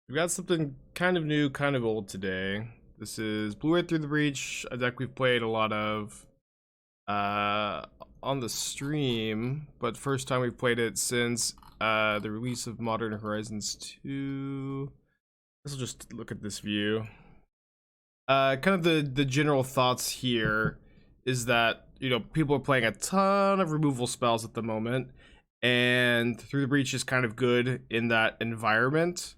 We've got something kind of new, kind of old today. This is Blue Red Through the Breach, a deck we've played a lot of on the stream, but first time we've played it since the release of Modern Horizons 2. Let's just look at this view. Kind of the general thoughts here is that, you know, people are playing a ton of removal spells at the moment, and Through the Breach is kind of good in that environment.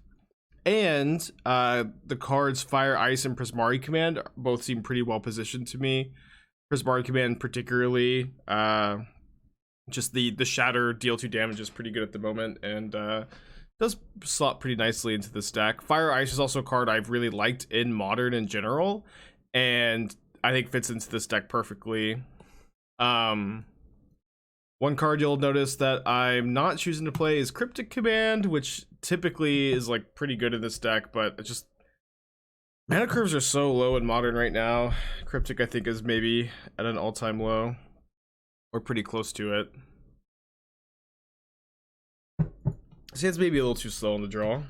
And the cards Fire, Ice, and Prismari Command both seem pretty well positioned to me. Prismari Command particularly, just the Shatter deal 2 damage is pretty good at the moment, and does slot pretty nicely into this deck. Fire, Ice is also a card I've really liked in Modern in general, and I think fits into this deck perfectly. One card you'll notice that I'm not choosing to play is Cryptic Command, which typically is like pretty good in this deck, but it just mana curves are so low in Modern right now. Cryptic, I think, is maybe at an all-time low, or pretty close to it. See, it's maybe a little too slow in the draw.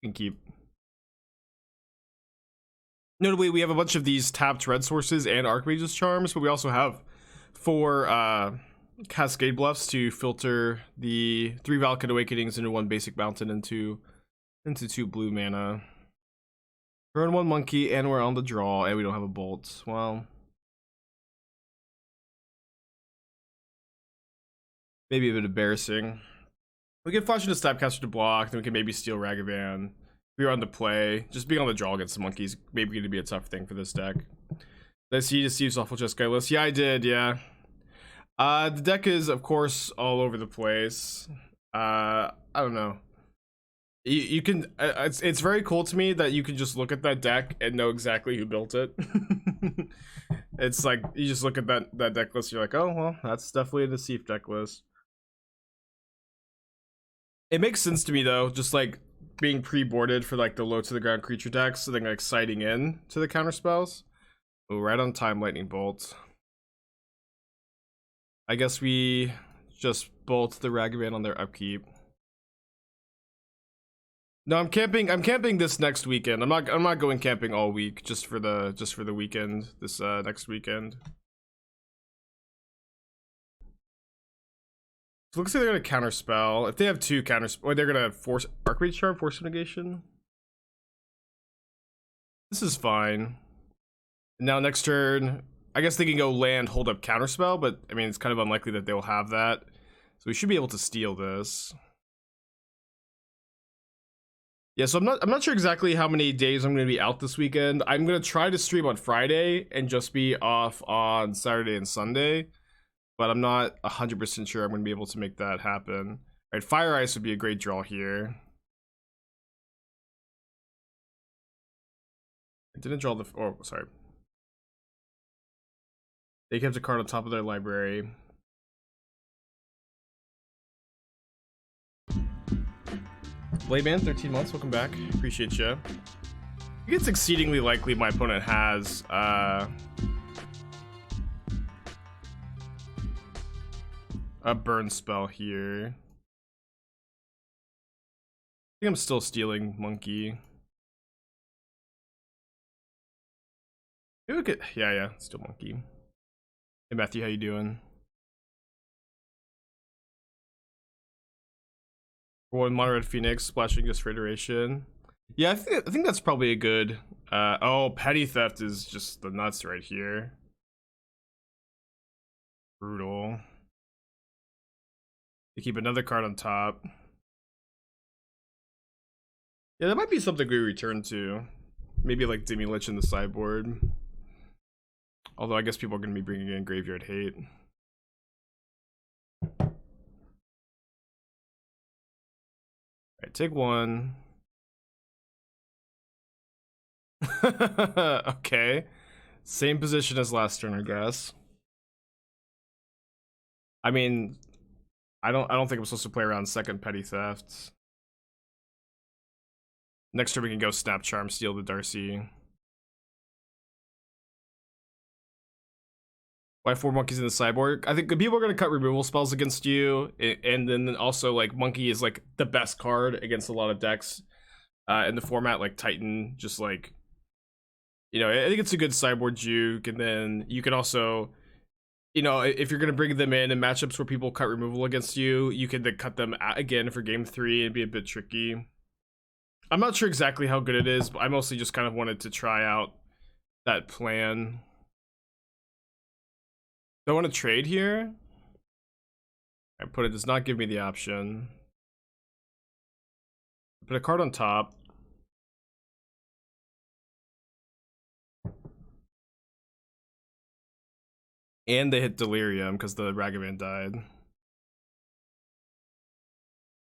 You can keep. Notably, we have a bunch of these tapped red sources and Archmage's Charms, but we also have 4 Cascade Bluffs to filter the 3 Valakut Awakenings into 1 basic mountain into 2 blue mana. We're on 1 monkey, and we're on the draw, and we don't have a bolt. Well, maybe a bit embarrassing. We can flash into Snapcaster to block, then we can maybe steal Ragavan. We were on the play. Just being on the draw against the monkeys maybe going to be a tough thing for this deck. Did I see you just use Awful Chest Guy list? Yeah, I did, yeah. The deck is, of course, all over the place. I don't know. You can... It's very cool to me that you can just look at that deck and know exactly who built it. It's like, you just look at that deck list, you're like, oh, well, that's definitely a Deceived deck list. It makes sense to me, though, just like being pre-boarded for like the low to the ground creature decks, and then like sighting in to the counter spells. Oh, right on time, Lightning Bolt. I guess we just bolt the Ragavan on their upkeep. No, I'm camping this next weekend. I'm not going camping all week, just for the weekend, this next weekend. So it looks like they're gonna counterspell. If they have 2 counters, or they're gonna force Archmage Charm, force negation. This is fine. Now next turn, I guess they can go land, hold up, counterspell, but I mean it's kind of unlikely that they'll have that. So we should be able to steal this. Yeah, so I'm not sure exactly how many days I'm gonna be out this weekend. I'm gonna try to stream on Friday and just be off on Saturday and Sunday, but I'm not 100% sure I'm gonna be able to make that happen. All right, Fire Ice would be a great draw here. I didn't draw the... Oh, sorry. They kept a card on top of their library. Blademan, 13 months, welcome back. Appreciate you. I think it's exceedingly likely my opponent has a burn spell here. I think I'm still stealing monkey. Maybe we could, yeah, still monkey. Hey Matthew, how you doing? One Mono Red Phoenix, splashing just for iteration. Yeah, I think that's probably a good. Oh, Petty Theft is just the nuts right here. Brutal. You keep another card on top. Yeah, that might be something we return to. Maybe like Demi Lich in the sideboard. Although I guess people are going to be bringing in Graveyard Hate. Alright, take 1. Okay. Same position as last turn, I guess. I mean, I don't think I'm supposed to play around second Petty Theft. Next turn we can go Snap Charm, steal the Darcy. Why 4 monkeys in the sideboard? I think people are going to cut removal spells against you, and then also like monkey is like the best card against a lot of decks in the format, like Titan. Just like, you know, I think it's a good sideboard juke, and then you can also, you know, if you're going to bring them in matchups where people cut removal against you, you can then cut them again for game 3 and be a bit tricky. I'm not sure exactly how good it is, but I mostly just kind of wanted to try out that plan. Do I want to trade here? It does not give me the option. Put a card on top. And they hit Delirium because the Ragavan died. If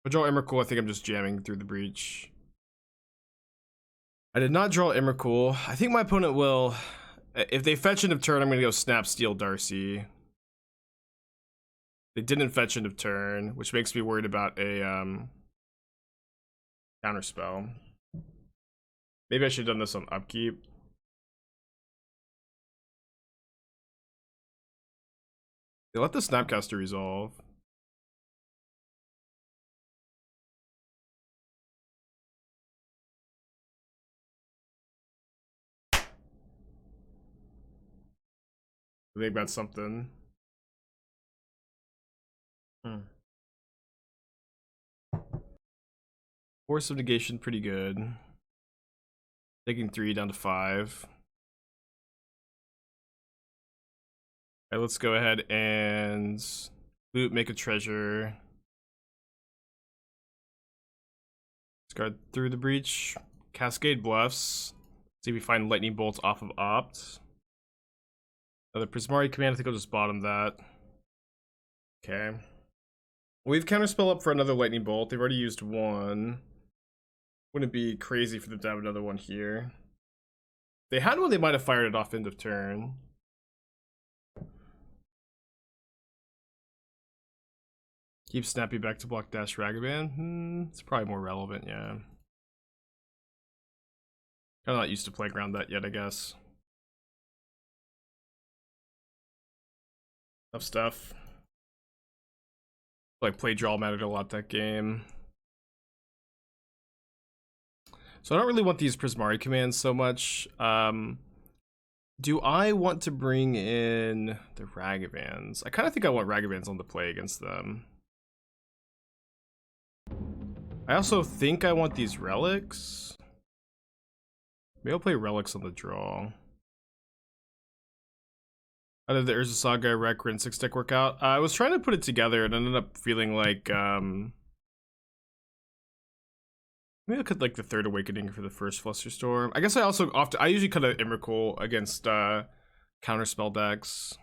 I draw Emrakul, I think I'm just jamming through the breach. I did not draw Emrakul. I think my opponent will... If they fetch end of turn, I'm going to go Snap, Steal, Darcy. They didn't fetch end of turn, which makes me worried about a Counterspell. Maybe I should have done this on upkeep. They let the Snapcaster resolve. I think that's something. Force of Negation, pretty good. Taking 3 down to 5. Alright, let's go ahead and loot, make a treasure. Discard through the breach. Cascade Bluffs. See if we find lightning bolts off of Opt. Another Prismari Command, I think I'll just bottom that. Okay. We've Counterspell up for another lightning bolt. They've already used one. Wouldn't it be crazy for them to have another one here? They had one, they might have fired it off end of turn. Keep Snappy back to block dash Ragavan. It's probably more relevant, yeah. I'm not used to playing around that yet, I guess. Tough stuff. Like, play draw mattered a lot that game. So I don't really want these Prismari commands so much. Do I want to bring in the Ragavans? I kind of think I want Ragavans on the play against them. I also think I want these relics. Maybe I'll play relics on the draw. How did the Urza Saga Rec Rin 6 deck work out? I was trying to put it together and ended up feeling like maybe I'll cut like the Third Awakening for the first Flusterstorm. I guess I also I usually cut an Emrakul against Counterspell decks.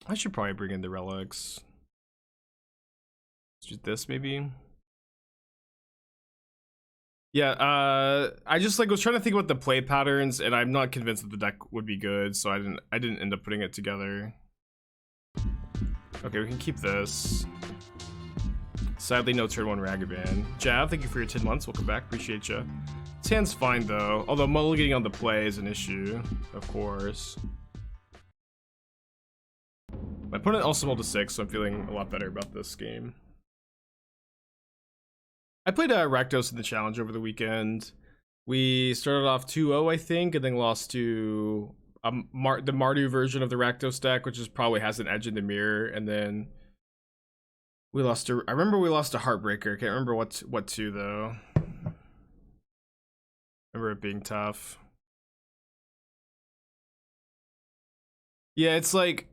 I should probably bring in the relics. Let's do this maybe. Yeah, I just like was trying to think about the play patterns, and I'm not convinced that the deck would be good, so I didn't end up putting it together. Okay, we can keep this. Sadly, no turn 1 Ragavan. Jav, thank you for your 10 months. Welcome back. Appreciate you. This hand's fine though, although mulliganing on the play is an issue, of course. My opponent also rolled a 6, so I'm feeling a lot better about this game. I played Rakdos in the challenge over the weekend. We started off 2-0, I think, and then lost to the Mardu version of the Rakdos deck, which probably has an edge in the mirror, and then we lost to, I remember we lost to Heartbreaker. Can't remember what to though. Remember it being tough. Yeah, it's like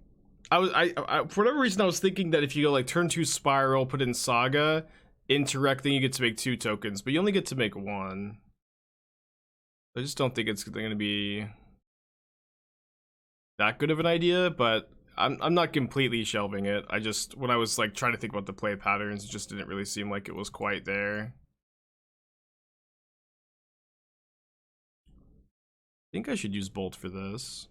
I for whatever reason I was thinking that if you go like turn 2 Spiral, put in Saga, interact, then you get to make 2 tokens, but you only get to make 1. I just don't think it's going to be that good of an idea, but I'm not completely shelving it. I just, when I was like trying to think about the play patterns, it just didn't really seem like it was quite there. I think I should use Bolt for this.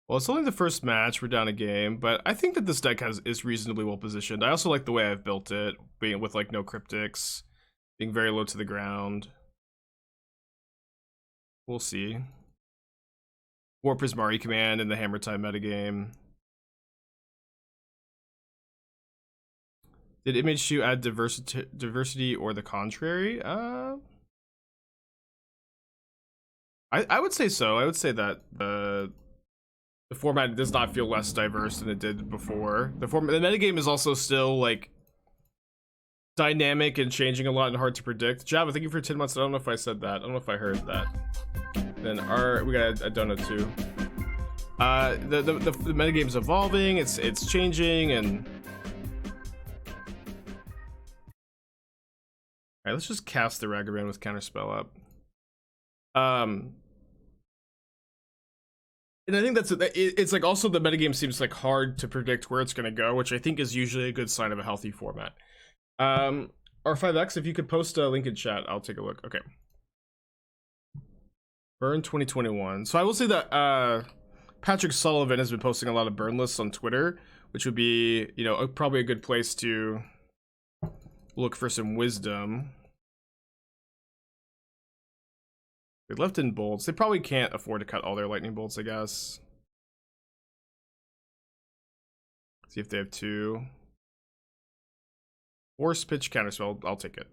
Well, it's only the first match, we're down a game, but I think that this deck is reasonably well positioned. I also like the way I've built it, being with like no cryptics. being very low to the ground. We'll see. Or Prismari Command in the Hammer Time metagame. Did mh2 add diversity or the contrary? I would say so. I would say that the format does not feel less diverse than it did before. The metagame is also still like dynamic and changing a lot and hard to predict. Java, thank you for 10 months. I don't know if I said that. I don't know if I heard that. Then we got a donut too. The metagame's evolving. It's changing and. All right, let's just cast the Ragavan with Counterspell up. And I think it's like also the metagame seems like hard to predict where it's going to go, which I think is usually a good sign of a healthy format. R5X, if you could post a link in chat, I'll take a look. Okay. Burn 2021. So I will say that Patrick Sullivan has been posting a lot of burn lists on Twitter, which would be, you know, probably a good place to look for some wisdom. They left in bolts. They probably can't afford to cut all their lightning bolts, I guess. See if they have 2. Force pitch Counterspell. I'll take it.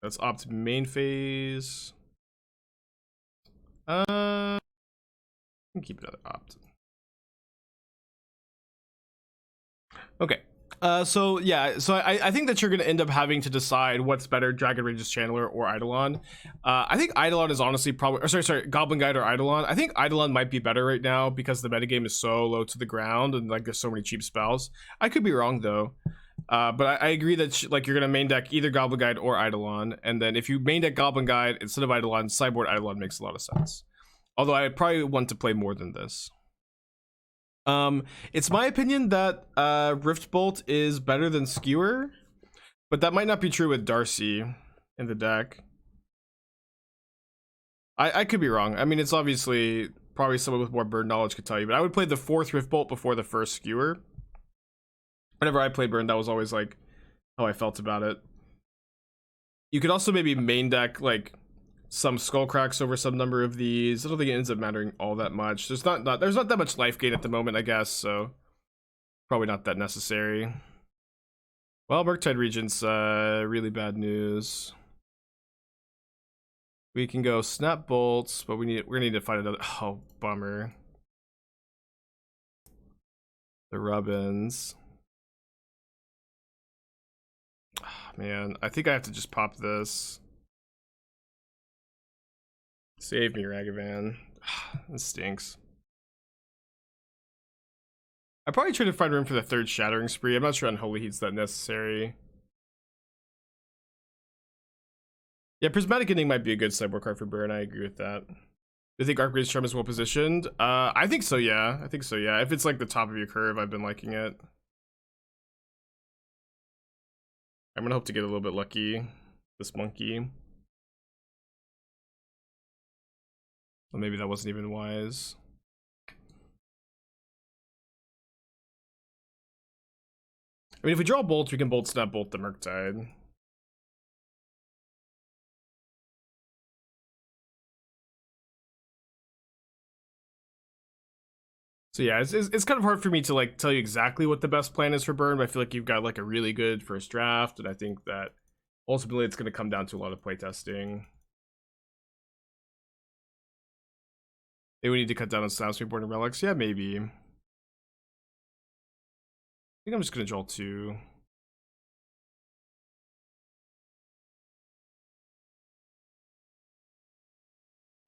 Let's opt main phase. Keep another opt. Okay. So yeah, so I think that you're going to end up having to decide what's better, Dragon Rage's Channeler or Eidolon. I think Eidolon is honestly probably, or sorry, Goblin Guide or Eidolon. I think Eidolon might be better right now because the metagame is so low to the ground and like there's so many cheap spells. I could be wrong though. But I agree that like you're going to main deck either Goblin Guide or Eidolon. And then if you main deck Goblin Guide instead of Eidolon, Sideboard Eidolon makes a lot of sense. Although I probably want to play more than this. It's my opinion that Rift Bolt is better than Skewer, but that might not be true with Darcy in the deck. I could be wrong. I mean, it's obviously probably someone with more burn knowledge could tell you, but I would play the 4th Rift Bolt before the 1st Skewer. Whenever I played burn, that was always like how I felt about it. You could also maybe main deck like some skull cracks over some number of these. I don't think it ends up mattering all that much. There's not that much life gain at the moment, I guess, so probably not that necessary. Well, Murktide Regent's really bad news. We can go Snap Bolts, but we're gonna need to find another. Oh, bummer. The Rubbins. Oh, man, I think I have to just pop this. Save me, Ragavan. This stinks. I probably try to find room for the 3rd Shattering Spree. I'm not sure Unholy Heat's that necessary. Yeah, Prismatic Ending might be a good sideboard card for burn. I agree with that. Do you think Archmage's Charm is well positioned? I think so, yeah. I think so, yeah. If it's like the top of your curve, I've been liking it. I'm gonna hope to get a little bit lucky. This monkey. Well, maybe that wasn't even wise. I mean, if we draw bolts, we can bolt snap bolt the Murktide. So yeah, it's kind of hard for me to like tell you exactly what the best plan is for burn, but I feel like you've got like a really good first draft, and I think that ultimately it's going to come down to a lot of playtesting. Maybe we need to cut down on Snapcaster and Relics. Yeah, maybe. I think I'm just going to draw 2.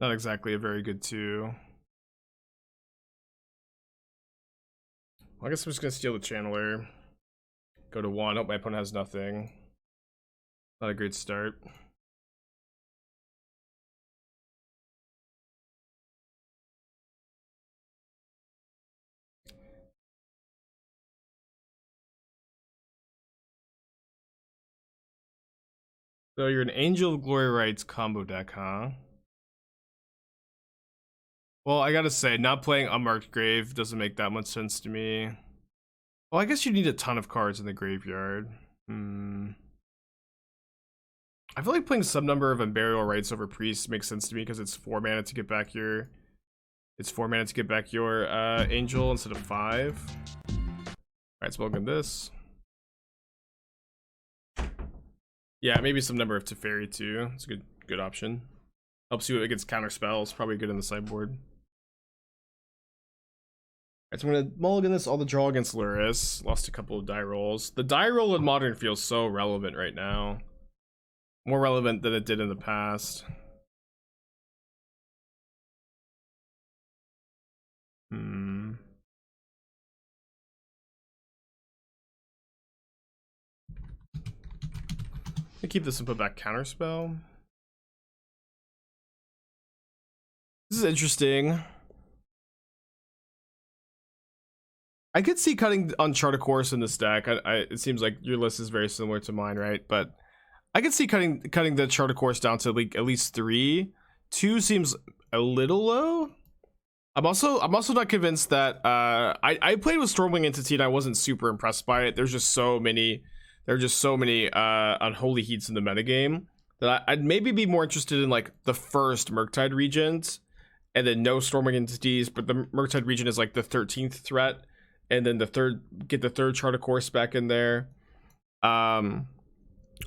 Not exactly a very good 2. Well, I guess I'm just going to steal the Channeler. Go to 1. Hope my opponent has nothing. Not a great start. So you're an Angel of Glory Rites combo deck, huh? Well, I gotta say, not playing Unmarked Grave doesn't make that much sense to me. Well, I guess you need a ton of cards in the graveyard. I feel like playing some number of Unburial Rites over Priest makes sense to me because it's 4 mana to get back your. It's 4 mana to get back your Angel instead of 5. Alright, so we'll get this. Yeah, maybe some number of Teferi too. It's a good option. Helps you against counterspells. Probably good in the sideboard. Alright, so I'm gonna mulligan this. All the draw against Luris. Lost a couple of die rolls. The die roll in Modern feels so relevant right now. More relevant than it did in the past. I keep this and put back Counterspell. This is interesting. I could see cutting Uncharted Course in this deck. It seems like your list is very similar to mine, right? But I could see cutting the Charter Course down to like at least 3. 2 seems a little low. I'm also not convinced that I played with Stormwing Entity and I wasn't super impressed by it. There's just so many unholy heats in the metagame that I'd maybe be more interested in like the first Murktide Regent and then no Stormwing Entities, but the Murktide Regent is like the 13th threat, and then get the third Charter Course back in there.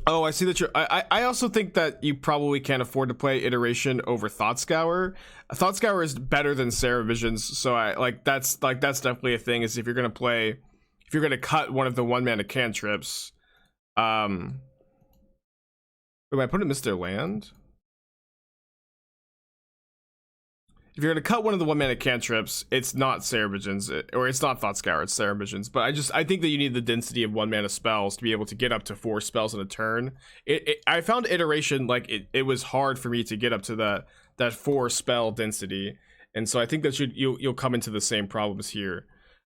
Oh, I see that you're. I also think that you probably can't afford to play Iteration over Thoughtscour. Thoughtscour is better than Sarah Visions, so that's definitely a thing. Is if you're gonna cut one of the 1-mana cantrips. Wait, I put it in Mr. Land? If you're gonna cut one of the 1-mana cantrips, it's not Sarah Visions, or it's not Thoughtscour, it's Sarah Visions. But I think that you need the density of 1-mana spells to be able to get up to 4 spells in a turn. I found Iteration like it was hard for me to get up to that 4 spell density, and so I think that you'll come into the same problems here.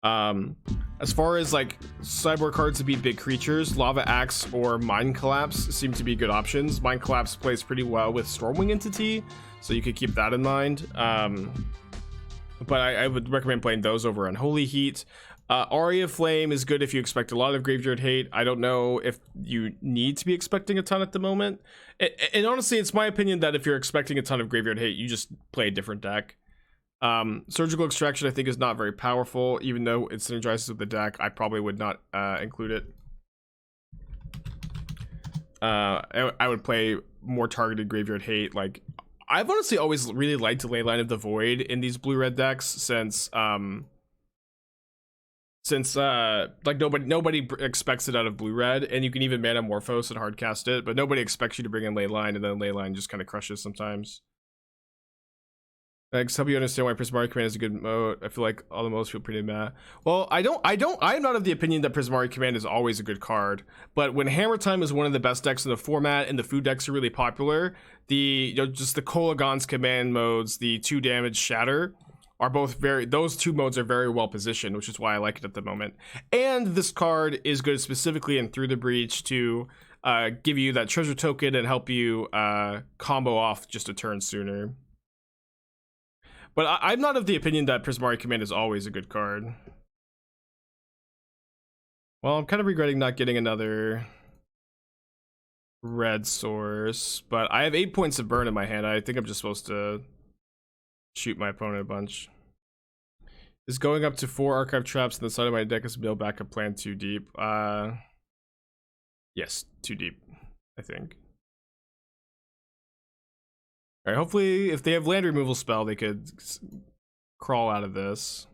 As far as like sideboard cards to beat big creatures, Lava Axe or Mind Collapse seem to be good options. Mind Collapse plays pretty well with Stormwing Entity, so you could keep that in mind. But I would recommend playing those over Unholy Heat. Aria Flame is good if you expect a lot of Graveyard Hate. I don't know if you need to be expecting a ton at the moment. And honestly, it's my opinion that if you're expecting a ton of Graveyard Hate, you just play a different deck. Surgical Extraction I think is not very powerful, even though it synergizes with the deck. I probably would not include it. I would play more targeted Graveyard Hate. Like, I've honestly always really liked Leyline of the Void in these blue-red decks since like nobody expects it out of blue-red, and you can even mana Morphos and hardcast it, but nobody expects you to bring in Leyline, and then Leyline just kind of crushes sometimes. Thanks. Help you understand why Prismari Command is a good mode. I feel like all the modes feel pretty meh. Well, I am not of the opinion that Prismari Command is always a good card, but when Hammer Time is one of the best decks in the format and the food decks are really popular, just the Kolaghan's command modes, the 2 damage Shatter, are both those 2 modes are very well positioned, which is why I like it at the moment. And this card is good specifically in Through the Breach to give you that treasure token and help you combo off just a turn sooner. But I'm not of the opinion that Prismari Command is always a good card. Well, I'm kind of regretting not getting another red source, but I have 8 points of burn in my hand. I think I'm just supposed to shoot my opponent a bunch. Is going up to 4 archive traps on the side of my deck as a mill backup plan too deep? Yes, too deep, I think. Alright, hopefully if they have land removal spell, they could crawl out of this.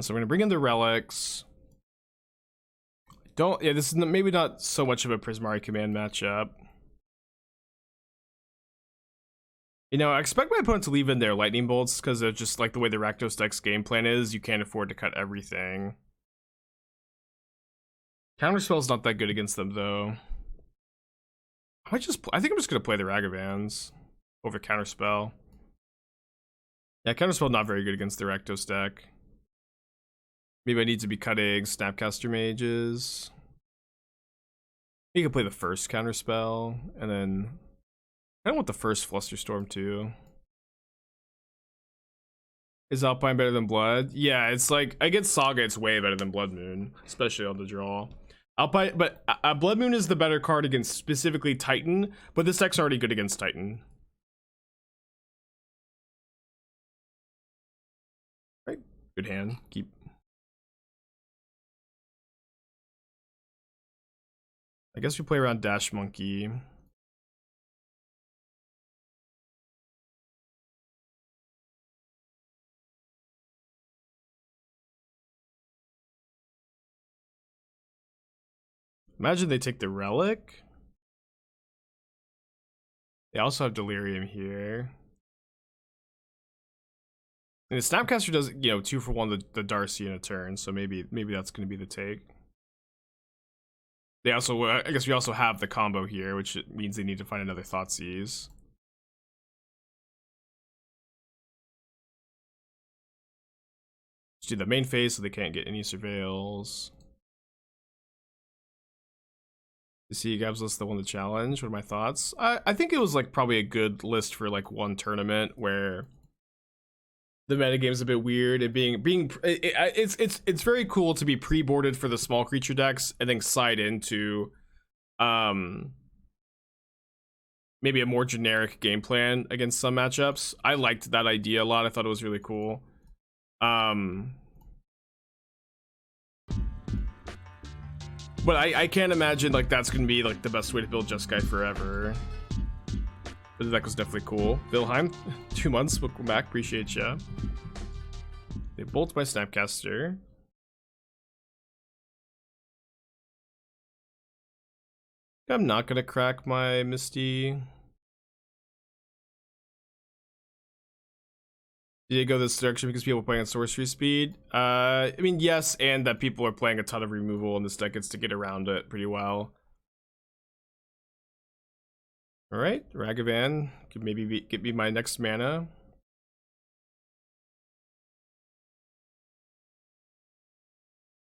So we're gonna bring in the relics. This is maybe not so much of a Prismari Command matchup. You know, I expect my opponent to leave in their lightning bolts because of just like the way the Rakdos deck's game plan is. You can't afford to cut everything. Counterspell's not that good against them though. I think I'm just gonna play the Ragavans over Counterspell. Yeah, Counterspell not very good against the Rakdos deck. Maybe I need to be cutting Snapcaster Mages. You can play the first Counterspell and then I don't want the first Flusterstorm too. Is Alpine better than Blood? Yeah, it's like against Saga, it's way better than Blood Moon, especially on the draw. Alpine, but Blood Moon is the better card against specifically Titan, but this deck's already good against Titan. Right, good hand. Keep. I guess we play around Dash Monkey. Imagine they take the Relic. They also have Delirium here. And the Snapcaster does, 2 for 1 the Darcy in a turn, so maybe that's going to be the take. They also, I guess we also have the combo here, which means they need to find another Thoughtseize. Just do the main phase so they can't get any surveils. You see, Gab's list that won the challenge. What are my thoughts? I think it was like probably a good list for like one tournament where the metagame is a bit weird and it's very cool to be pre-boarded for the small creature decks and then side into maybe a more generic game plan against some matchups. I liked that idea a lot. I thought it was really cool. But I can't imagine like that's gonna be like the best way to build Jeskai forever. But the deck was definitely cool. Vilheim, 2 months, welcome back, appreciate ya. They bolt my Snapcaster. I'm not gonna crack my Misty. Did it go this direction because people are playing at sorcery speed? I mean, yes, and that people are playing a ton of removal, and this deck gets to get around it pretty well. All right, Ragavan could maybe get me my next mana.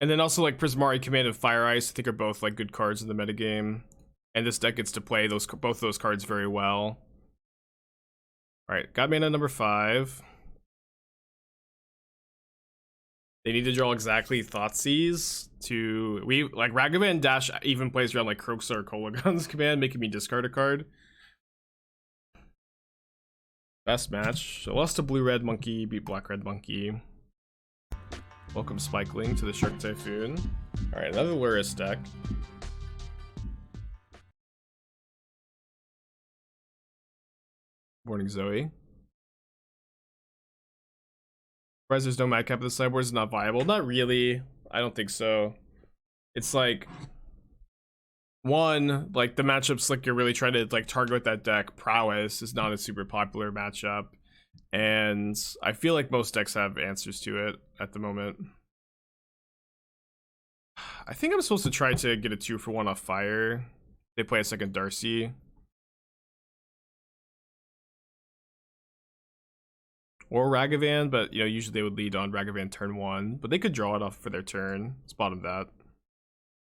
And then also like Prismari Command and Fire Ice, I think are both like good cards in the metagame. And this deck gets to play both those cards very well. All right, got mana number 5. They need to draw exactly Thoughtseize to like Ragavan Dash even plays around like Kroxa or Kolagon's command, making me discard a card. Best match. So lost to Blue Red Monkey, beat Black Red Monkey. Welcome Spikeling to the Shark Typhoon. Alright, another Lurrus deck. Morning Zoe. Surprised there's no madcap at the sideboard is not viable. Not really. I don't think so. It's like one, like the matchups like you're really trying to like target that deck. Prowess is not a super popular matchup. And I feel like most decks have answers to it at the moment. I think I'm supposed to try to get a 2 for 1 off Fire. They play a second Darcy. Or Ragavan, but usually they would lead on Ragavan turn 1. But they could draw it off for their turn. Let's bottom that.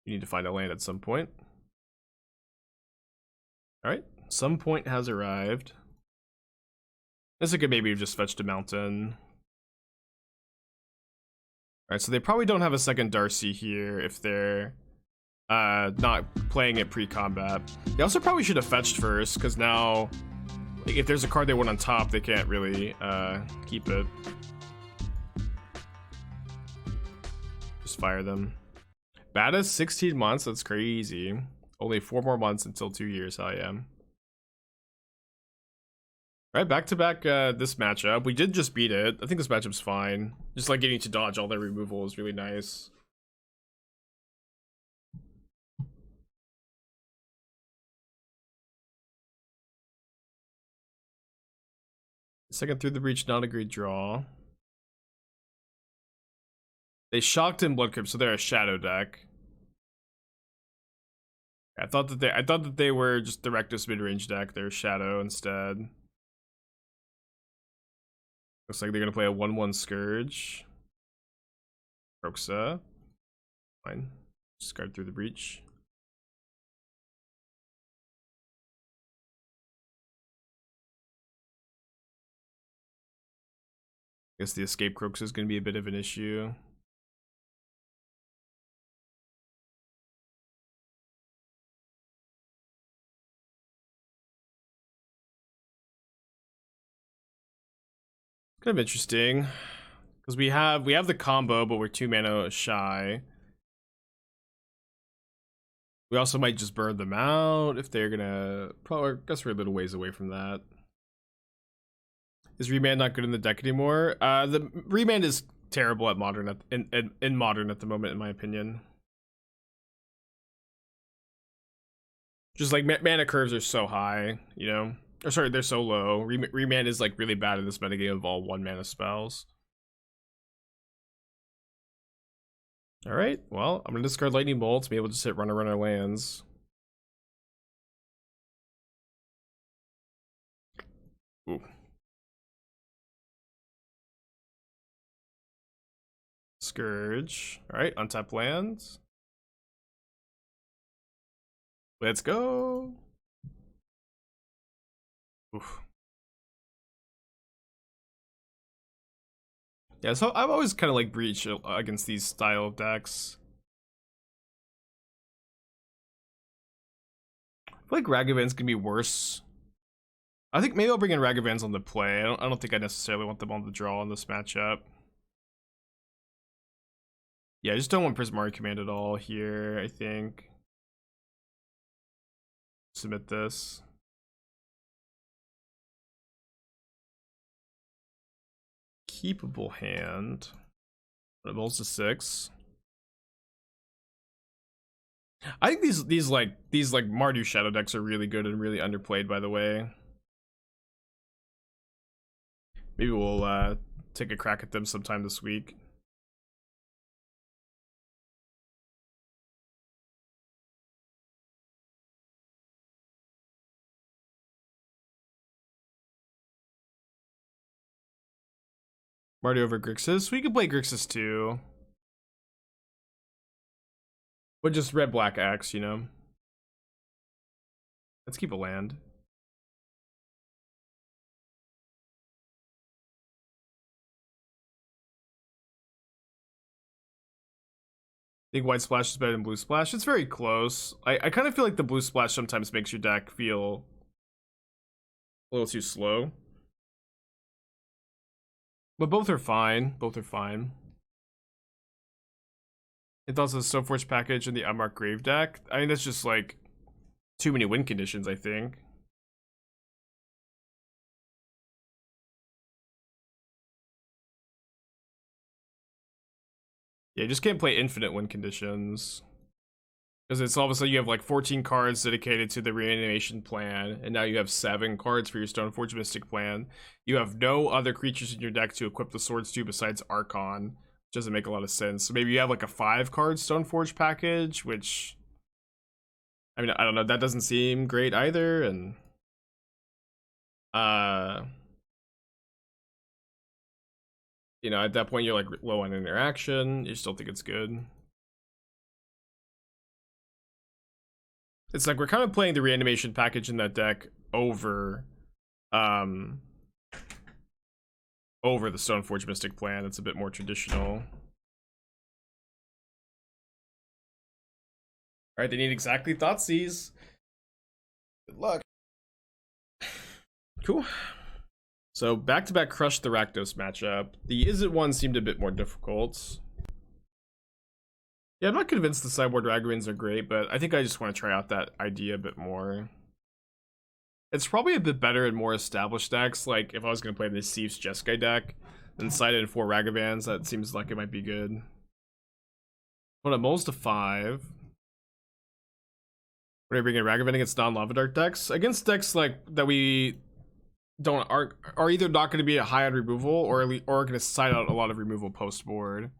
You need to find a land at some point. Alright, some point has arrived. This could maybe have just fetched a mountain. Alright, so they probably don't have a second Darcy here if they're not playing it pre-combat. They also probably should have fetched first, because now if there's a card they want on top, they can't really keep it. Just fire them. Baddest 16 months, that's crazy. Only 4 more months until 2 years, I am. Alright, back to back this matchup. We did just beat it. I think this matchup's fine. Just like getting to dodge all their removal is really nice. Second through the breach, not a great draw. They shocked in Blood Crypt, so they're a shadow deck. I thought that they were just the Rectus mid-range deck. They're shadow instead. Looks like they're gonna play a 1/1 Scourge. Kroxa. Fine. Discard through the breach. guess the Escape Crocus is going to be a bit of an issue. Kind of interesting, because we have the combo, but we're 2 mana shy. We also might just burn them out if they're gonna. Probably, I guess we're a little ways away from that. Is Remand not good in the deck anymore? The Remand is terrible at modern in modern at the moment, in my opinion. Just like mana curves are so high, you know. Or sorry, they're so low. Remand is like really bad in this metagame of all 1 mana spells. Alright, well, I'm gonna discard Lightning Bolt to be able to just hit runner lands. Ooh. Scourge. Alright, untap lands. Let's go. Oof. Yeah, so I've always kind of like breach against these style of decks. I feel like Ragavan's gonna be worse. I think maybe I'll bring in Ragavans on the play. I don't think I necessarily want them on the draw in this matchup. Yeah, I just don't want Prismari Command at all here, I think. Submit this. Keepable hand. It rolls to 6. I think these Mardu Shadow decks are really good and really underplayed, by the way. Maybe we'll take a crack at them sometime this week. Mardu over Grixis. We could play Grixis too. But just red black X, you know. Let's keep a land. I think white splash is better than blue splash. It's very close. I kind of feel like the blue splash sometimes makes your deck feel a little too slow. But both are fine. Both are fine. It's also the Stoneforge package and the Unmarked Grave deck. I mean, that's just like too many win conditions, I think. Yeah, you just can't play infinite win conditions. Because it's all of a sudden you have like 14 cards dedicated to the reanimation plan, and now you have 7 cards for your Stoneforge Mystic plan. You have no other creatures in your deck to equip the swords to besides Archon, which doesn't make a lot of sense. So maybe you have like a 5-card Stoneforge package, which, I mean, I don't know, that doesn't seem great either, and you know, at that point you're like low on interaction. You still think it's good. It's like we're kind of playing the reanimation package in that deck over the Stoneforge Mystic plan. It's a bit more traditional. Alright, they need exactly Thoughtseize. Good luck. Cool. So back-to-back Crush the Rakdos matchup. The Izzet one seemed a bit more difficult. Yeah, I'm not convinced the Sideboard Ragavans are great, but I think I just want to try out that idea a bit more. It's probably a bit better in more established decks, like if I was going to play the Sieves Jeskai deck, and side in 4 Ragavans, that seems like it might be good. When it mulls to 5. What are you bringing Ragavan against non-Lava Dark decks? Against decks like that we don't are either not going to be a high on removal or going to side out a lot of removal post board.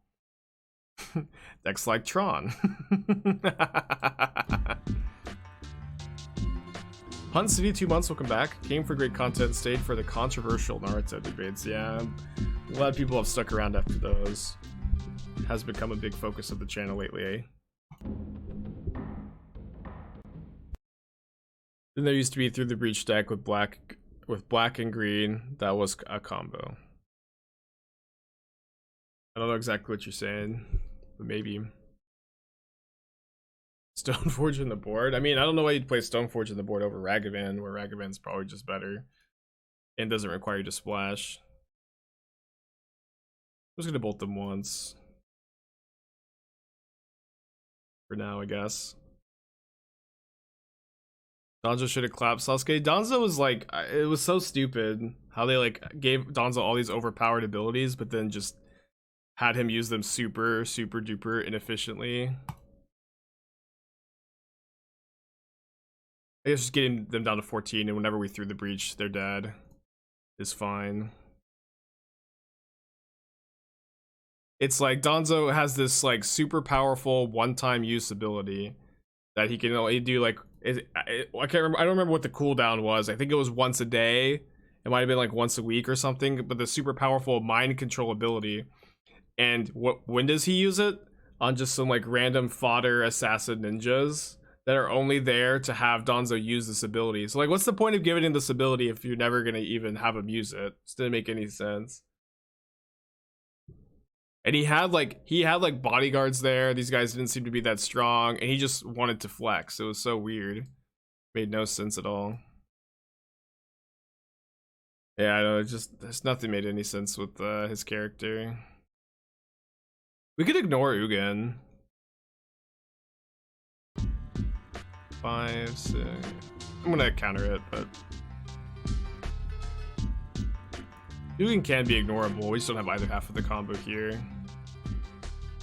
Decks like Tron. Hunt City 2 months, welcome back. Came for great content, stayed for the controversial Naruto debates. Yeah, a lot of people have stuck around after those. It has become a big focus of the channel lately, eh? Then there used to be Through the Breach deck with black and green. That was a combo. I don't know exactly what you're saying, but maybe. Stoneforge in the board? I mean, I don't know why you'd play Stoneforge in the board over Ragavan, where Ragavan's probably just better and doesn't require you to splash. I'm just gonna bolt them once. For now, I guess. Donzo should have clapped Sasuke. Donzo was like, it was so stupid how they like gave Donzo all these overpowered abilities, but then just had him use them super duper inefficiently. I guess just getting them down to 14, and whenever we threw the breach, they're dead, is fine. It's like Donzo has this like super powerful one-time use ability that he can only do like I can't remember. I don't remember what the cooldown was. I think it was once a day. It might have been like once a week or something. But the super powerful mind control ability. And when does he use it? On just some like random fodder assassin ninjas that are only there to have Donzo use this ability. So like, what's the point of giving him this ability if you're never gonna even have him use it? Just didn't make any sense. And he had like bodyguards there. These guys didn't seem to be that strong, and he just wanted to flex. It was so weird. Made no sense at all. Yeah, I know. There's nothing made any sense with his character. We could ignore Ugin. 5, 6. I'm gonna counter it, but Ugin can be ignorable. We just don't have either half of the combo here.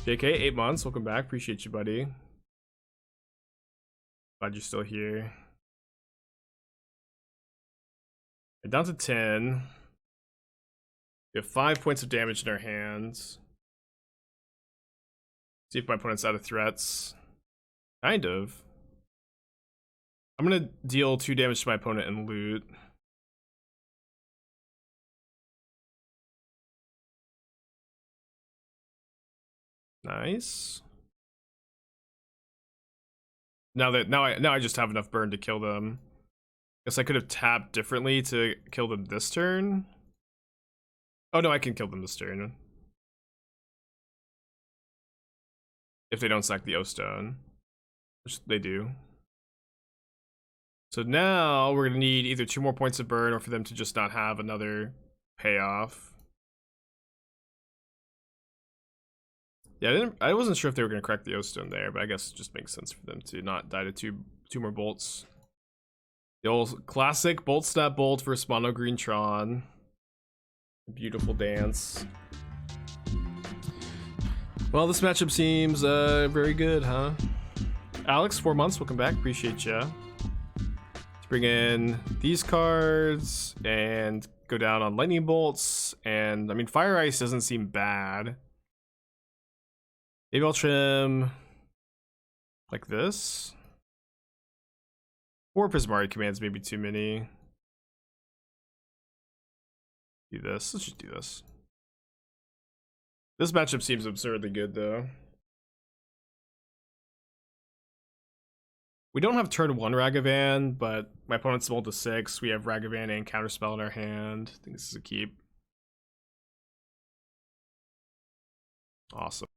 JK, 8 months. Welcome back. Appreciate you, buddy. Glad you're still here. We're down to 10. We have 5 points of damage in our hands. See if my opponent's out of threats. Kind of. I'm gonna deal 2 damage to my opponent and loot. Nice. Now I just have enough burn to kill them. Guess I could have tapped differently to kill them this turn. Oh no, I can kill them this turn. If they don't sack the O-Stone. Which they do. So now we're gonna need either 2 more points of burn or for them to just not have another payoff. Yeah, I wasn't sure if they were gonna crack the O-Stone there, but I guess it just makes sense for them to not die to two more bolts. The old classic bolt snap bolt versus mono green Tron. Beautiful dance. Well, this matchup seems very good, huh? Alex, 4 months, welcome back. Appreciate ya. Let's bring in these cards and go down on lightning bolts. And I mean, fire ice doesn't seem bad. Maybe I'll trim like this. 4 Prismari commands, maybe too many. Do this. Let's just do this. This matchup seems absurdly good, though. We don't have turn 1 Ragavan, but my opponent's rolled to 6. We have Ragavan and Counterspell in our hand. I think this is a keep. Awesome.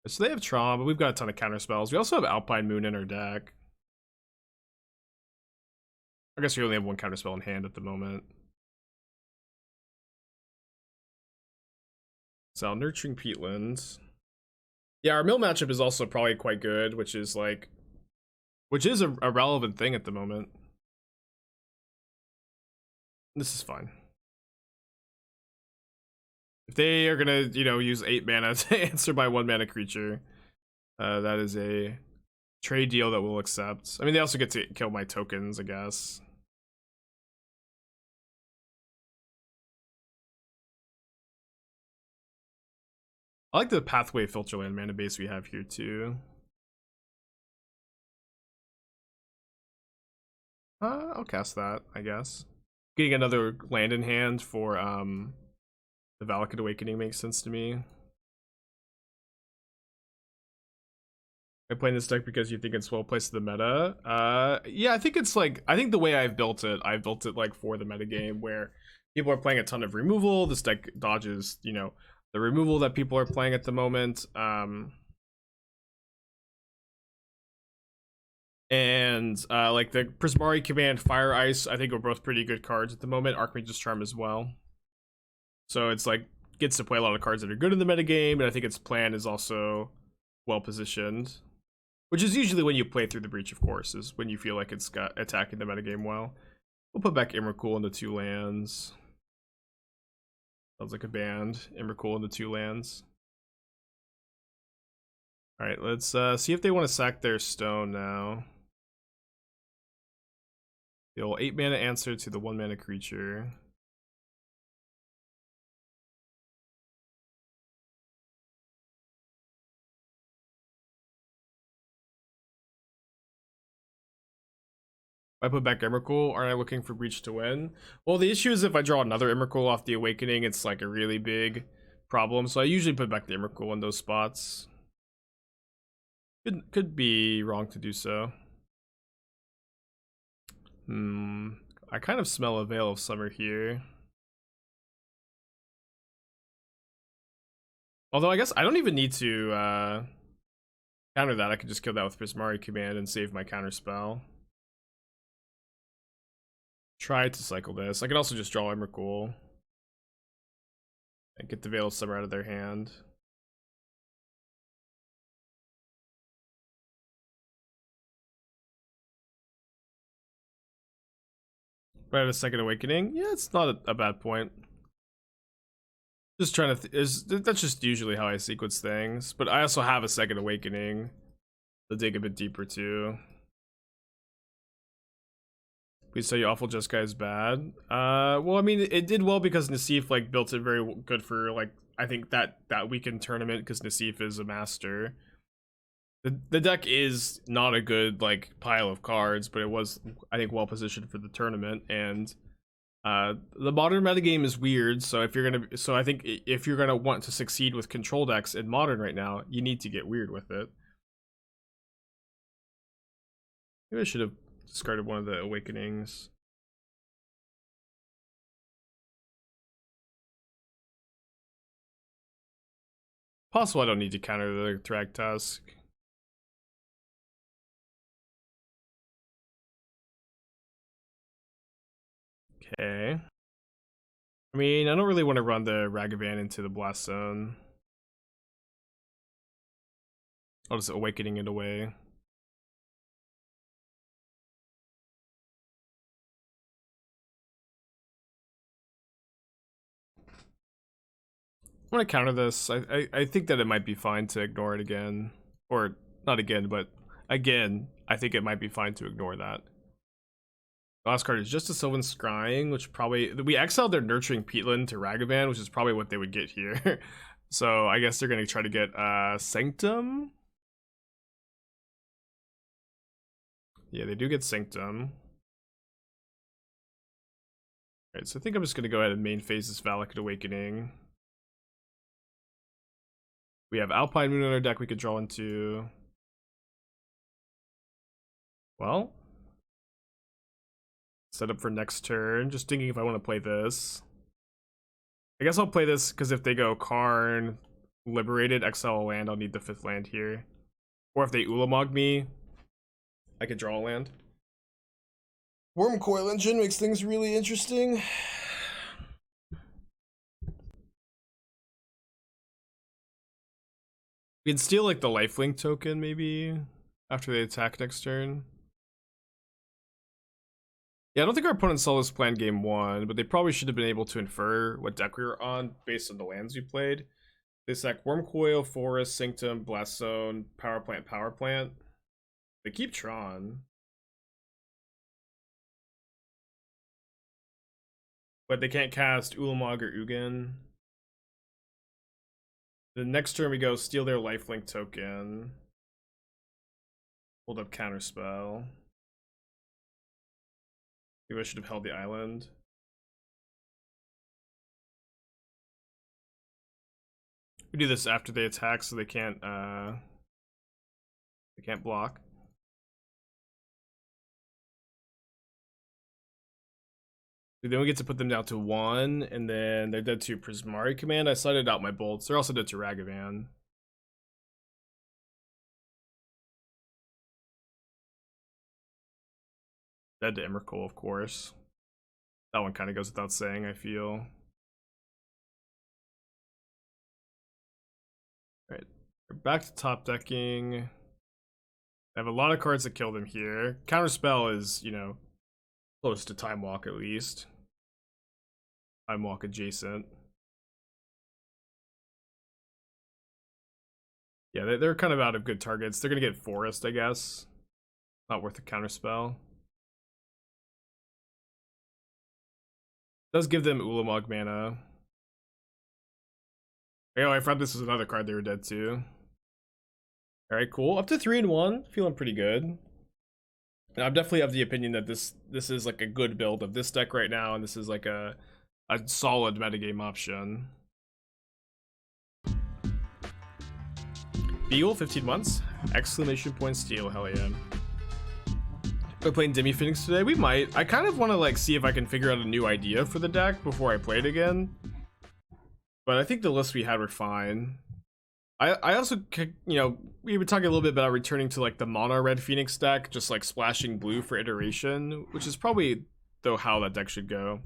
So they have Tron, but we've got a ton of counterspells. We also have Alpine Moon in our deck. I guess we only have 1 counterspell in hand at the moment. So Nurturing Peatland. Yeah, our mill matchup is also probably quite good, which is a relevant thing at the moment. This is fine. If they are gonna, use 8 mana to answer my 1 mana creature, that is a trade deal that we'll accept. I mean, they also get to kill my tokens, I guess. I like the Pathway Filterland mana base we have here too. I'll cast that, I guess. Getting another land in hand for the Valakut Awakening makes sense to me. I playing this deck because you think it's well placed in the meta. Yeah, I think it's like, I think the way I've built it like for the meta game where people are playing a ton of removal. This deck dodges, you know, the removal that people are playing at the moment. And like the Prismari Command, Fire Ice, I think are both pretty good cards at the moment. Archmage's Charm as well. So it's like gets to play a lot of cards that are good in the meta game, and I think its plan is also well positioned. Which is usually when you play through the Breach, of course, is when you feel like it's got attacking the metagame well. We'll put back Emrakul into 2 lands. Sounds like a band. Emrakul into 2 lands. Alright, let's see if they want to sack their stone now. The old 8 mana answer to the 1 mana creature. I put back Emrakul, aren't I looking for Breach to win? Well, the issue is if I draw another Emrakul off the Awakening, it's like a really big problem. So I usually put back the Emrakul in those spots. Could be wrong to do so. I kind of smell a Veil of Summer here. Although I guess I don't even need to counter that. I could just kill that with Prismari Command and save my counterspell. Try to cycle this. I can also just draw Emrakul and get the Veil of Summer out of their hand. But I have a Second Awakening. Yeah, it's not a bad point. Just trying to that's just usually how I sequence things. But I also have a Second Awakening to dig a bit deeper too. Please say Awful Just Guy is bad. Well, I mean, it did well because Nassif like built it very good for like I think that weekend tournament because Nassif is a master. The deck is not a good like pile of cards, but it was I think well positioned for the tournament. And the modern metagame is weird, so I think if you're gonna want to succeed with control decks in modern right now, you need to get weird with it. Maybe I should have discarded one of the Awakenings. Possible I don't need to counter the Thragtusk. Okay. I mean, I don't really want to run the Ragavan into the Blast Zone. I'll just Awakening it away. I'm gonna counter this. I think that it might be fine to ignore it again. Or, not again, but again, I think it might be fine to ignore that. Last card is just a Sylvan Scrying, which probably... We exiled their Nurturing Peatland to Ragavan, which is probably what they would get here. So I guess they're gonna try to get Sanctum? Yeah, they do get Sanctum. Alright, so I think I'm just gonna go ahead and main phase this Valakut Awakening. We have Alpine Moon on our deck we could draw into. Well, set up for next turn. Just thinking if I want to play this. I guess I'll play this because if they go Karn, Liberated, exile a land, I'll need the 5th land here. Or if they Ulamog me, I could draw a land. Wormcoil Engine makes things really interesting. We can steal like the lifelink token maybe after they attack next turn. Yeah, I don't think our opponent saw this plan game 1, but they probably should have been able to infer what deck we were on based on the lands we played. They sack Wormcoil, Forest, Sanctum, Blast Zone, Power Plant, Power Plant. They keep Tron. But they can't cast Ulamog or Ugin. The next turn we go steal their lifelink token. Hold up Counterspell. Maybe I should have held the island. We do this after they attack so they can't They can't block. Then we get to put them down to 1, and then they're dead to Prismari Command. I slided out my bolts. They're also dead to Ragavan. Dead to Emrakul, of course. That one kind of goes without saying, I feel. Alright, we're back to top decking. I have a lot of cards that kill them here. Counterspell is, you know, close to Time Walk at least. Time Walk adjacent. Yeah, they're kind of out of good targets. They're gonna get Forest, I guess. Not worth a Counterspell. Does give them Ulamog mana. Oh, I thought this was another card they were dead to. Alright, cool. Up to 3-1. Feeling pretty good. And I'm definitely of the opinion that this is like a good build of this deck right now, and this is like a solid metagame option. Beagle, 15 months. Exclamation point steal, hell yeah. We're playing Demi Phoenix today. We might. I kind of want to like see if I can figure out a new idea for the deck before I play it again. But I think the list we had were fine. I also, you know, we were talking a little bit about returning to like the mono red Phoenix deck, just like splashing blue for iteration, which is probably though how that deck should go.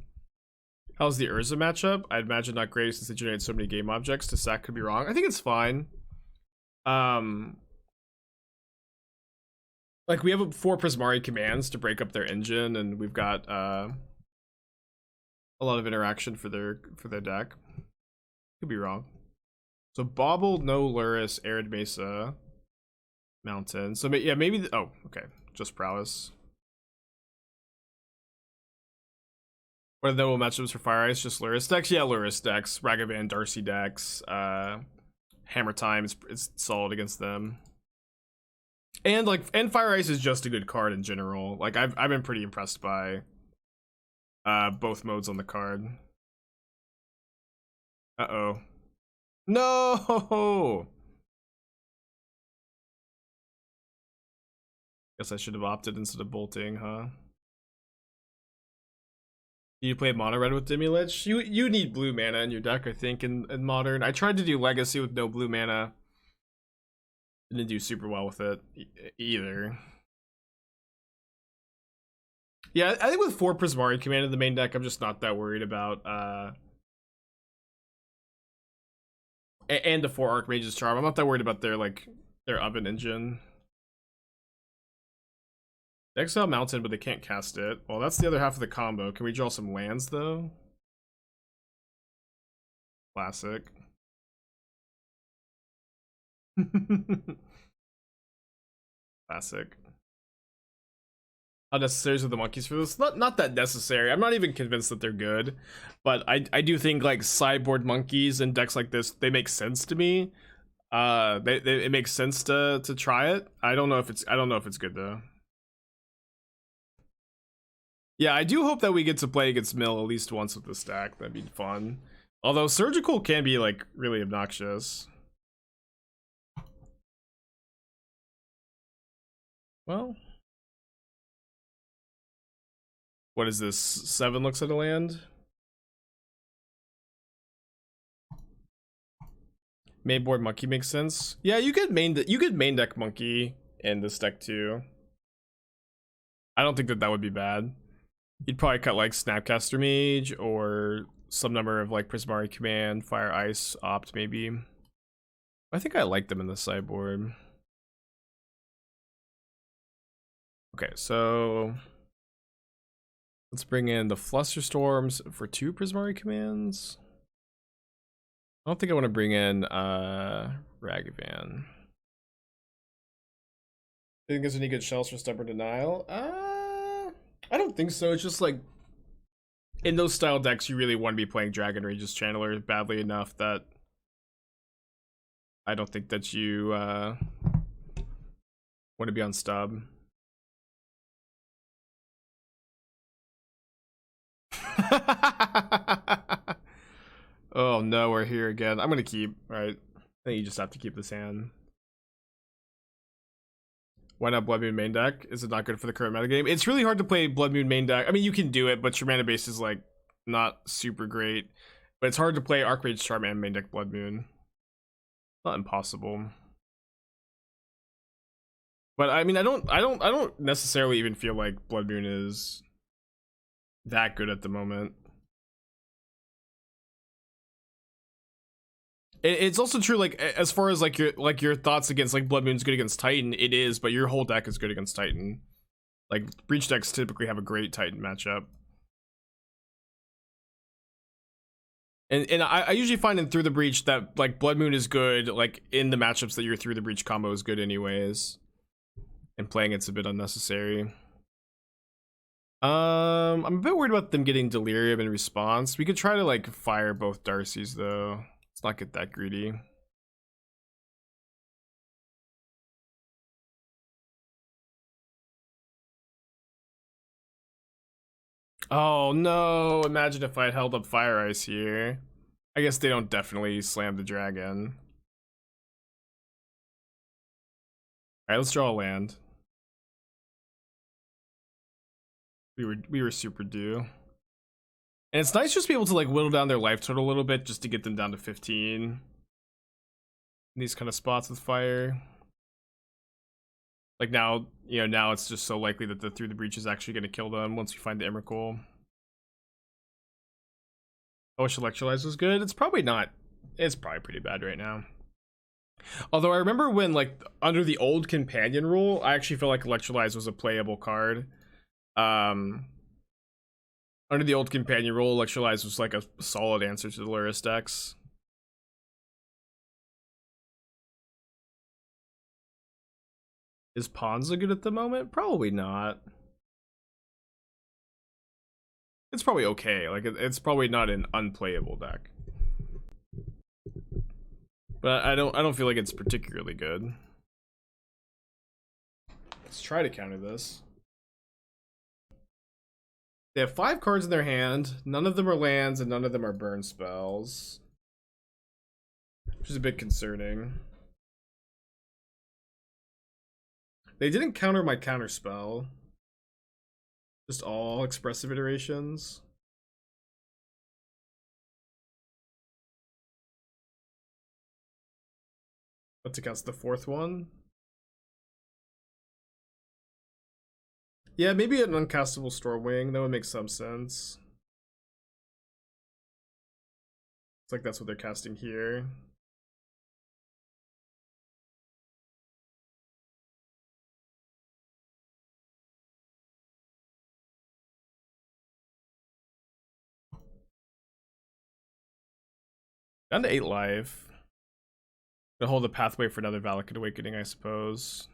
How's the Urza matchup? I'd imagine not great since they generate so many game objects. To sack could be wrong. I think it's fine. Like we have 4 Prismari commands to break up their engine, and we've got a lot of interaction for their deck. Could be wrong. So Bauble, no Luris, Arid Mesa, Mountain. So yeah, maybe oh, okay, just Prowess. What are the noble matchups for Fire Ice? Just Luris decks? Yeah, Luris decks. Ragavan, Darcy decks. Hammer Time is solid against them. And like, and Fire Ice is just a good card in general. Like I've been pretty impressed by both modes on the card. Uh-oh. No! Guess I should have opted instead of bolting, huh? You play mono red with Demi-Lich? You need blue mana in your deck, I think, in modern. I tried to do Legacy with no blue mana. Didn't do super well with it either. Yeah, I think with 4 Prismari Command in the main deck, I'm just not that worried about and the 4 Archmage's Charm. I'm not that worried about their oven engine. They exile Mountain, but they can't cast it. Well, that's the other half of the combo. Can we draw some lands, though? Classic. Classic. How necessary are the monkeys for this? Not that necessary. I'm not even convinced that they're good, but I do think like sideboard monkeys and decks like this, they make sense to me. It makes sense to try it. I don't know if it's good though. Yeah, I do hope that we get to play against Mill at least once with this deck. That'd be fun. Although Surgical can be like really obnoxious. Well, what is this? 7 looks at a land. Main board monkey makes sense. Yeah, you could main deck monkey in this deck too. I don't think that would be bad. You'd probably cut like Snapcaster Mage or some number of like Prismari Command, Fire Ice, Opt maybe. I think I like them in the sideboard. Okay, so let's bring in the Flusterstorms for 2 Prismari Commands. I don't think I want to bring in Ragavan. Think there's any good shells for Stubborn Denial? I don't think so. It's just like in those style decks, you really want to be playing Dragon Rage's Channeler badly enough that I don't think that you want to be on stub. Oh no, we're here again. I'm gonna keep, right? I think you just have to keep this hand. Why not Blood Moon main deck? Is it not good for the current metagame? It's really hard to play Blood Moon main deck. I mean, you can do it, but your mana base is like not super great. But it's hard to play Archmage Charm and main deck Blood Moon. Not impossible. But I mean, I don't necessarily even feel like Blood Moon is that good at the moment. It's also true, like as far as like your thoughts against like Blood Moon's good against Titan, it is, but your whole deck is good against Titan. Like Breach decks typically have a great Titan matchup. And I usually find in Through the Breach that like Blood Moon is good, like in the matchups that your Through the Breach combo is good anyways. And playing it's a bit unnecessary. I'm a bit worried about them getting Delirium in response. We could try to like fire both Darcy's though. Let's not get that greedy. Oh no, imagine if I had held up Fire Ice here. I guess they don't definitely slam the dragon. Alright, let's draw a land. We were super due. And it's nice just to be able to like whittle down their life total a little bit just to get them down to 15. In these kind of spots with fire. Like now, you know, now it's just so likely that the Through the Breach is actually going to kill them once we find the Emrakul. I wish Electrolyze was good. It's probably not. It's probably pretty bad right now. Although I remember when, like, under the old companion rule, I actually feel like Electrolyze was a playable card. Under the old companion rule, Electrolyze was like a solid answer to the Luris decks. Is Ponza good at the moment? Probably not. It's probably okay. Like it's probably not an unplayable deck. But I don't feel like it's particularly good. Let's try to counter this. They have 5 cards in their hand. None of them are lands and none of them are burn spells. Which is a bit concerning. They didn't counter my counterspell. Just all expressive iterations. What's against the 4th one? Yeah, maybe an uncastable Stormwing. That would make some sense. It's like that's what they're casting here. Down to 8 life. Gonna hold a pathway for another Valakut Awakening, I suppose.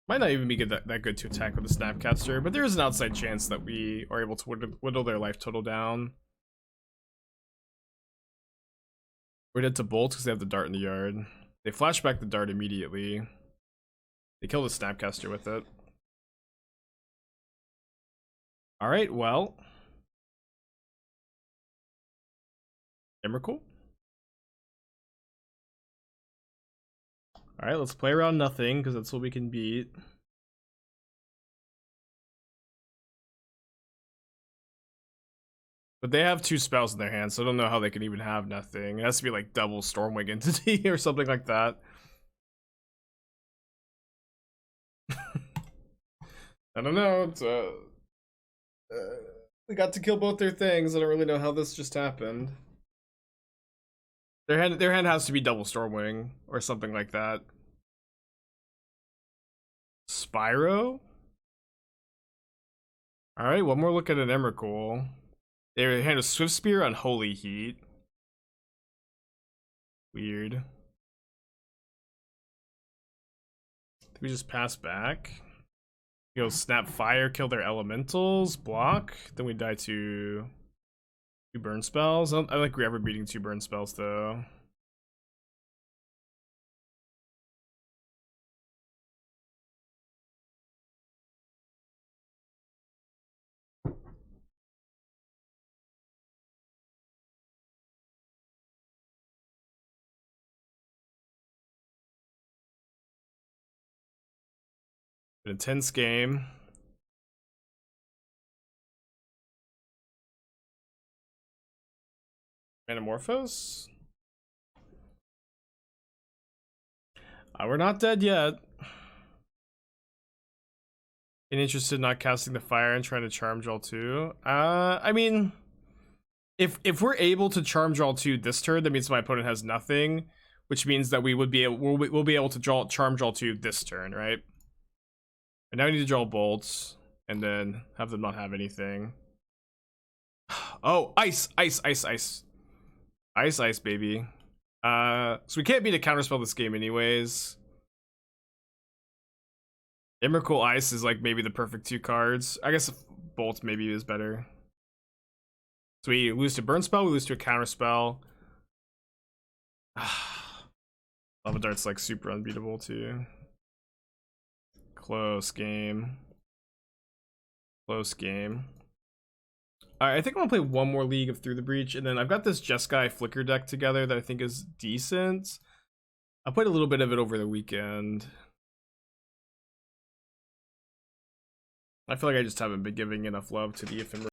Might not even be good that good to attack with the Snapcaster, but there is an outside chance that we are able to whittle their life total down. We're dead to Bolt because they have the dart in the yard. They flash back the dart immediately. They kill the Snapcaster with it. Alright, well. Emrakul? Alright, let's play around nothing, because that's what we can beat. But they have 2 spells in their hand, so I don't know how they can even have nothing. It has to be like double Stormwing Entity or something like that. I don't know. It's, we got to kill both their things. I don't really know how this just happened. Their hand has to be double Stormwing or something like that. Spyro? Alright, one more look at an Emrakul. Their hand is Swift Spear on Holy Heat. Weird. We just pass back. Go Snap Fire, kill their elementals, block. Then we die to 2 burn spells. I don't think we're ever beating 2 burn spells though. An intense game. Metamorphose? We're not dead yet. Interested in not casting the fire and trying to charm draw 2. I mean, if we're able to charm draw 2 this turn, that means my opponent has nothing, which means that we'll be able to charm draw 2 this turn, right? And now we need to draw bolts and then have them not have anything. Oh, ice, baby. So we can't beat a counterspell this game anyways. Emrakul Ice is like maybe the perfect 2 cards. I guess Bolt maybe is better. So we lose to Burn Spell, we lose to a Counterspell. Lava Dart's like super unbeatable too. Close game. Close game. Alright, I think I'm gonna play one more League of Through the Breach, and then I've got this Jeskai Flicker deck together that I think is decent. I played a little bit of it over the weekend. I feel like I just haven't been giving enough love to the Ephemeral.